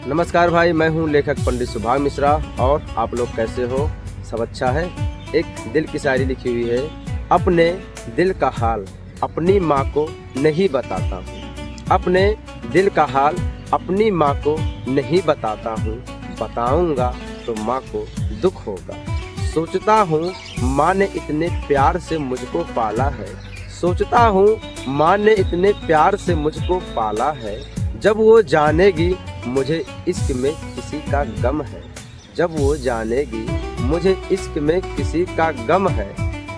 नमस्कार भाई, मैं हूं लेखक पंडित सुभाष मिश्रा। और आप लोग कैसे हो? सब अच्छा है। एक दिल की शायरी लिखी हुई है। अपने दिल का हाल अपनी माँ को नहीं बताता हूँ, अपने दिल का हाल अपनी माँ को नहीं बताता हूँ। बताऊंगा तो माँ को दुख होगा। सोचता हूँ माँ ने इतने प्यार से मुझको पाला है, सोचता हूँ माँ ने इतने प्यार से मुझको पाला है। जब वो जानेगी मुझे इश्क में किसी का गम है, जब वो जानेगी मुझे इश्क में किसी का गम है,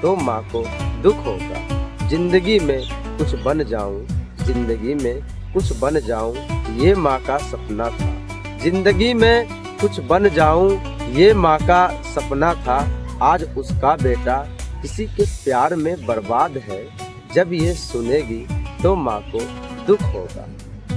तो माँ को दुख होगा। जिंदगी में कुछ बन जाऊं, जिंदगी में कुछ बन जाऊं, ये माँ का सपना था। जिंदगी में कुछ बन जाऊं, ये माँ का सपना था। आज उसका बेटा किसी के प्यार में बर्बाद है। जब ये सुनेगी तो माँ को दुख होगा।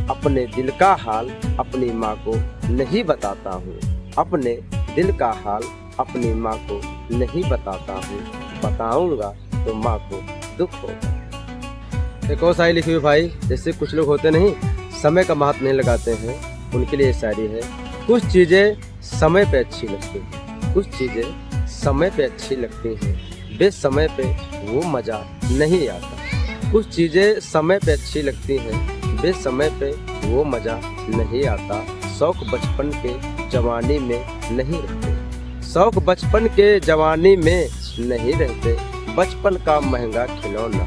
अपने दिल का हाल अपनी माँ को नहीं बताता हूँ, अपने दिल का हाल अपनी माँ को नहीं बताता हूँ। बताऊंगा तो माँ को दुख होगा। एक और शायरी लिखी हुई भाई। जैसे कुछ लोग होते नहीं, समय का महत्व नहीं लगाते हैं, उनके लिए शायरी है। कुछ चीज़ें समय पे अच्छी लगती हैं, कुछ चीज़ें समय पे अच्छी लगती हैं, बेसमय पे वो मज़ा नहीं आता। कुछ चीज़ें समय पे अच्छी लगती हैं, बेसमय पे वो मज़ा नहीं आता। शौक बचपन के जवानी में नहीं रहते, शौक बचपन के जवानी में नहीं रहते। बचपन का महंगा खिलौना,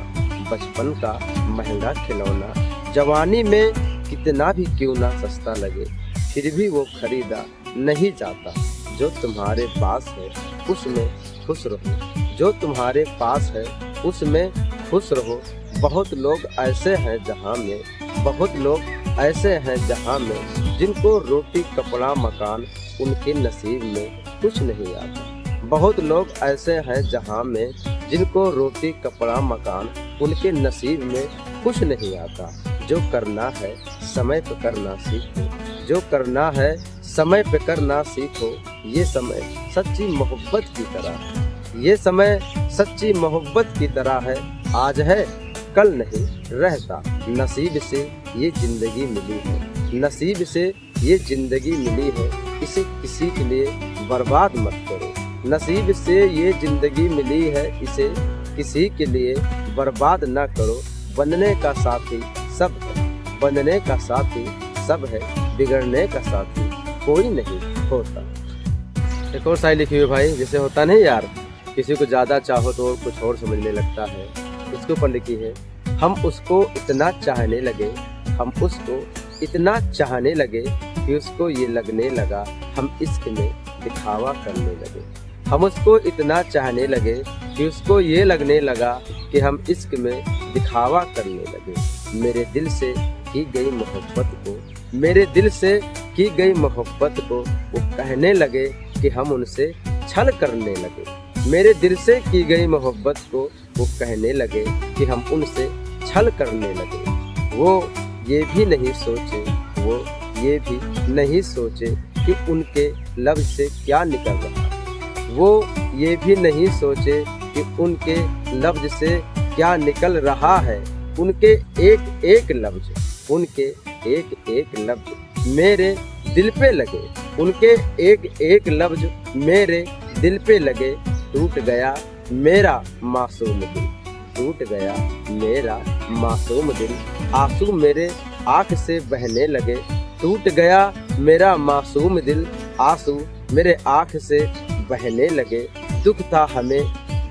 बचपन का महंगा खिलौना, जवानी में कितना भी क्यों ना सस्ता लगे, फिर भी वो खरीदा नहीं जाता। जो तुम्हारे पास है उसमें खुश रहो, जो तुम्हारे पास है उसमें खुश रहो। बहुत लोग ऐसे हैं जहाँ में, बहुत लोग ऐसे हैं जहाँ में, जिनको रोटी कपड़ा मकान उनके नसीब में कुछ नहीं आता। बहुत लोग ऐसे हैं जहाँ में, जिनको रोटी कपड़ा मकान उनके नसीब में कुछ नहीं आता। जो करना है समय पे करना सीखो, जो करना है समय पे करना सीखो। ये समय सच्ची मोहब्बत की तरह है, ये समय सच्ची मोहब्बत की तरह है। आज है कल नहीं रहता, नसीब से ये जिंदगी मिली है, नसीब से ये जिंदगी मिली है। इसे किसी के लिए बर्बाद मत करो, नसीब से ये जिंदगी मिली है, इसे किसी के लिए बर्बाद ना करो। बनने का साथी सब है, बनने का साथी सब है, बिगड़ने का साथी कोई नहीं होता। एक और शायरी लिखी हुई भाई। जैसे होता नहीं यार, किसी को ज़्यादा चाहो तो कुछ और समझने लगता है। इसके ऊपर लिखी है। हम उसको इतना चाहने लगे, हम उसको इतना चाहने लगे कि उसको ये लगने लगा हम इश्क में दिखावा करने लगे। हम उसको इतना चाहने लगे कि उसको ये लगने लगा कि हम इश्क में दिखावा करने लगे। मेरे दिल से की गई मोहब्बत को, मेरे दिल से की गई मोहब्बत को वो कहने लगे कि हम उनसे छल करने लगे। मेरे दिल से की गई मोहब्बत को वो कहने लगे कि हम उनसे छल करने लगे। वो ये भी नहीं सोचे, वो ये भी नहीं सोचे कि उनके लफ्ज़ से क्या निकल रहा है। वो ये भी नहीं सोचे कि उनके लफ्ज़ से क्या निकल रहा है। उनके एक एक लफ्ज़, उनके एक एक लफ्ज़ मेरे दिल पे लगे, उनके एक एक लफ्ज़ मेरे दिल पे लगे। टूट गया मेरा मासूम दिल, टूट गया मेरा मासूम दिल, आंसू मेरे आँख से बहने लगे। टूट गया मेरा मासूम दिल, आंसू मेरे आँख से बहने लगे। दुख था हमें,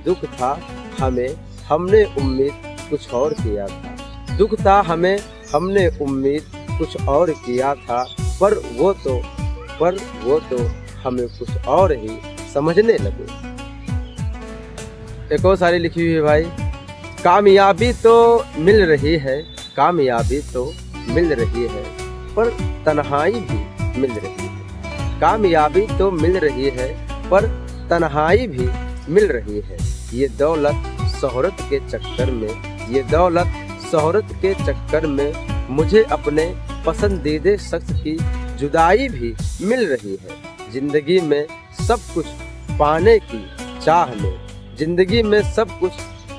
दुख था हमें, हमने उम्मीद कुछ और किया था। दुख था हमें, हमने उम्मीद कुछ और किया था। पर वो तो हमें कुछ और ही समझने लगे। एक और शायरी लिखी हुई है भाई। कामयाबी तो मिल रही है, कामयाबी तो मिल रही है, पर तन्हाई भी मिल रही है। कामयाबी तो मिल रही है, पर तन्हाई भी मिल रही है। ये दौलत शोहरत के चक्कर में, ये दौलत शोहरत के चक्कर में मुझे अपने पसंदीदा शख्स की जुदाई भी मिल रही है। जिंदगी में सब कुछ पाने की चाह में, जिंदगी में सब कुछ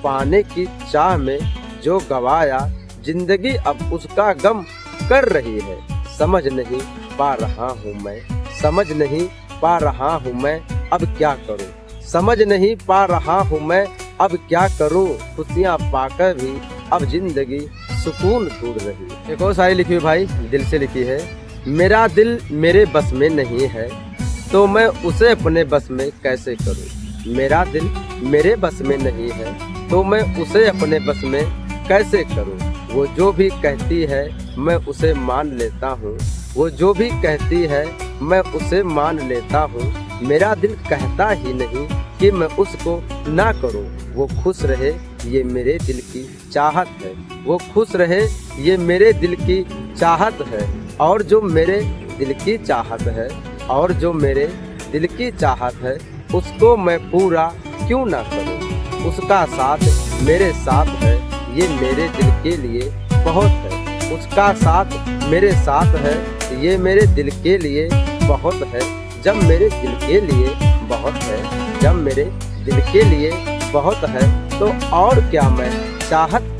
पाने की चाह में जो गवाया, जिंदगी अब उसका गम कर रही है। समझ नहीं पा रहा हूँ मैं, समझ नहीं पा रहा हूँ मैं, अब क्या करूँ। समझ नहीं पा रहा हूँ मैं, अब क्या करूँ। खुशियाँ पाकर भी अब जिंदगी सुकून ढूंढ रही। एक और शायरी लिखी हुई भाई, दिल से लिखी है। मेरा दिल मेरे बस में नहीं है, तो मैं उसे अपने बस में कैसे करूँ। मेरा दिल मेरे बस में नहीं है, तो मैं उसे अपने बस में कैसे करूँ। वो जो भी कहती है मैं उसे मान लेता हूँ, वो जो भी कहती है मैं उसे मान लेता हूँ। मेरा दिल कहता ही नहीं कि मैं उसको ना करूँ। वो खुश रहे ये मेरे दिल की चाहत है, वो खुश रहे ये मेरे दिल की चाहत है। और जो मेरे दिल की चाहत है, और जो मेरे दिल की चाहत है, उसको मैं पूरा क्यों ना करूँ। उसका साथ मेरे साथ है, ये मेरे दिल के लिए बहुत है। उसका साथ मेरे साथ है, ये मेरे दिल के लिए बहुत है। जब मेरे दिल के लिए बहुत है, जब मेरे दिल के लिए बहुत है, तो और क्या मैं चाहत